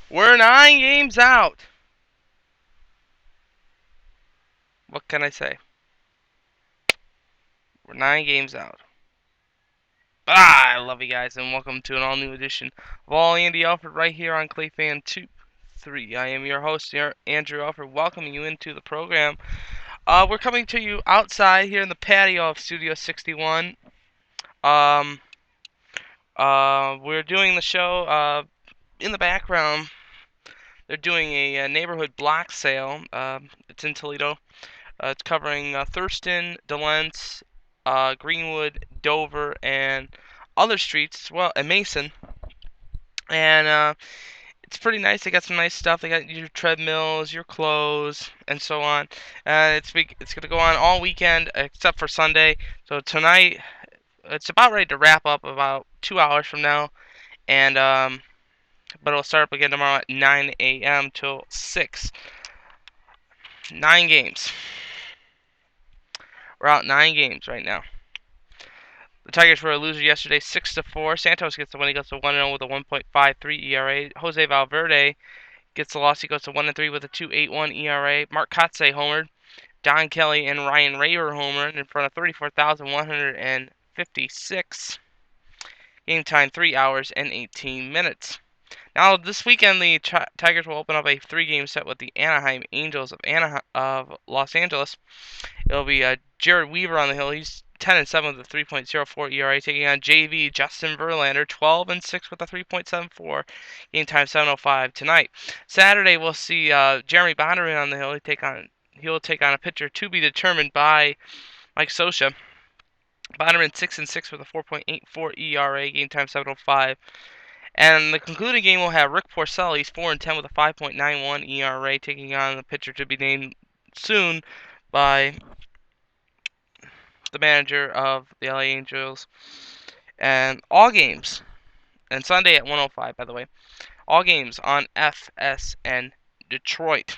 We're 9 games out. What can I say? We're 9 games out. I love you guys, and welcome to an all-new edition of All Andy Alfred right here on Clayfan 23. I am your host, Andrew Alfred, welcoming you into the program. We're coming to you outside here in the patio of Studio 61. Um, we're doing the show. In the background, they're doing a neighborhood block sale. It's in Toledo. It's covering Thurston, DeLance, Greenwood, Dover, and other streets as well, and Mason. And it's pretty nice. They got some nice stuff. They got your treadmills, your clothes, and so on. It's gonna go on all weekend except for Sunday. So tonight, it's about ready to wrap up about 2 hours from now, and but it'll start up again tomorrow at 9 a.m. till 6. 9 games. We're out 9 games right now. The Tigers were a loser yesterday, 6-4. Santos gets the win. He goes to 1-0 with a 1.53 ERA. Jose Valverde gets the loss. He goes to 1-3 with a 2.81 ERA. Mark Kotze homered. Don Kelly and Ryan Raver homered in front of 34,156. Game time 3 hours and 18 minutes. Now this weekend the Tigers will open up a 3-game set with the Anaheim Angels of Los Angeles. It'll be Jared Weaver on the hill. He's 10-7 with a 3.04 ERA, taking on JV Justin Verlander, 12-6 with a 3.74. Game time 7:05 tonight. Saturday we'll see Jeremy Bonderman on the hill. He'll take on a pitcher to be determined by Mike Scioscia. Bonderman 6-6 with a 4.84 ERA. Game time 7:05. And the concluding game will have Rick Porcelli. He's 4-10 with a 5.91 ERA, taking on the pitcher to be named soon by the manager of the LA Angels. And all games, and Sunday at 1:05, by the way, all games on FSN Detroit.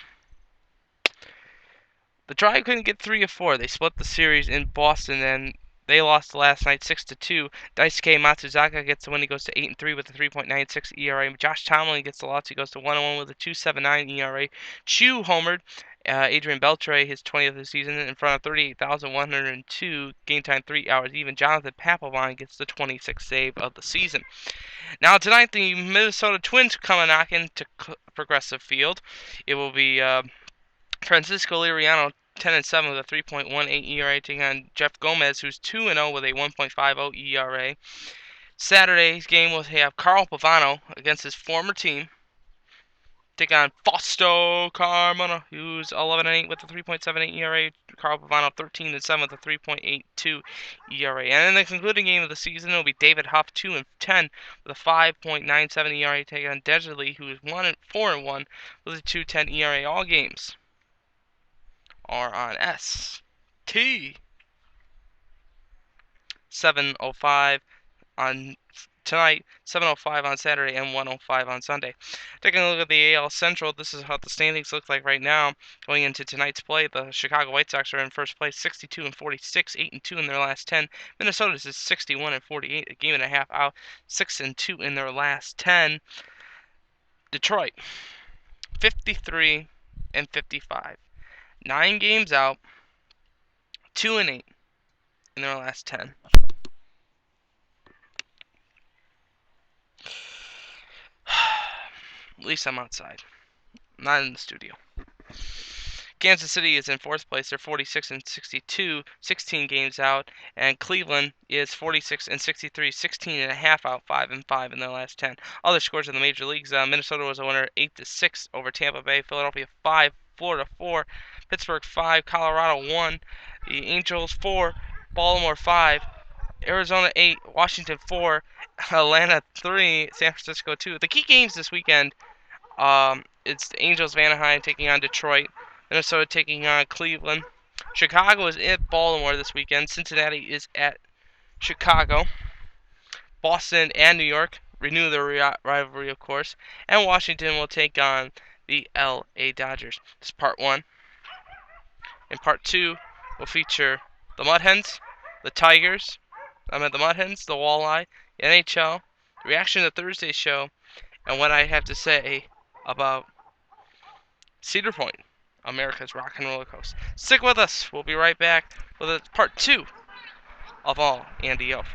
The Tribe couldn't get 3 of 4. They split the series in Boston, and they lost last night 6-2. Daisuke Matsuzaka gets the win. He goes to 8-3 with a 3.96 ERA. Josh Tomlin gets the loss. He goes to 1-1 with a 2.79 ERA. Chu homered. Adrian Beltre, his 20th of the season, in front of 38,102. Game time 3 hours even. Jonathan Papelbon gets the 26th save of the season. Now tonight the Minnesota Twins come knocking to Progressive Field. It will be Francisco Liriano 10-7 with a 3.18 ERA, taking on Jeff Gomez, who's 2-0 with a 1.50 ERA. Saturday's game will have Carl Pavano against his former team, take on Fausto Carmona, who's 11-8 with a 3.78 ERA. Carl Pavano 13-7 with a 3.82 ERA. And in the concluding game of the season, it will be David Huff 2-10 with a 5.97 ERA, taking on Desley, who is 4-1 with a 2.10 ERA. All games are on ST 7:05 on tonight, 7:05 on Saturday, and 1:05 on Sunday. Taking a look at the AL Central, this is how the standings look like right now. Going into tonight's play, the Chicago White Sox are in first place, 62-46, 8-2 in their last 10. Minnesota's is 61-48, a game and a half out, 6-2 in their last 10. Detroit, 53-55. 9 games out, 2-8 in their last 10. At least I'm outside, not in the studio. Kansas City is in fourth place. They're 46-62, 16 games out, and Cleveland is 46-63, 16 and a half out, 5-5 in their last 10. Other scores in the major leagues: Minnesota was a winner, 8-6 over Tampa Bay. Philadelphia 5, Florida 4, Pittsburgh 5, Colorado 1, the Angels 4, Baltimore 5, Arizona 8, Washington 4, Atlanta 3, San Francisco 2. The key games this weekend, it's the Angels of Anaheim taking on Detroit, Minnesota taking on Cleveland. Chicago is at Baltimore this weekend. Cincinnati is at Chicago. Boston and New York renew their rivalry, of course. And Washington will take on the LA Dodgers. This is part 1. In part 2, we'll feature the Mud Hens, the Tigers, the Mud Hens, the Walleye, the NHL, the reaction to Thursday's show, and what I have to say about Cedar Point, America's rock and roller coaster. Stick with us. We'll be right back with part 2 of all Andy Alfred.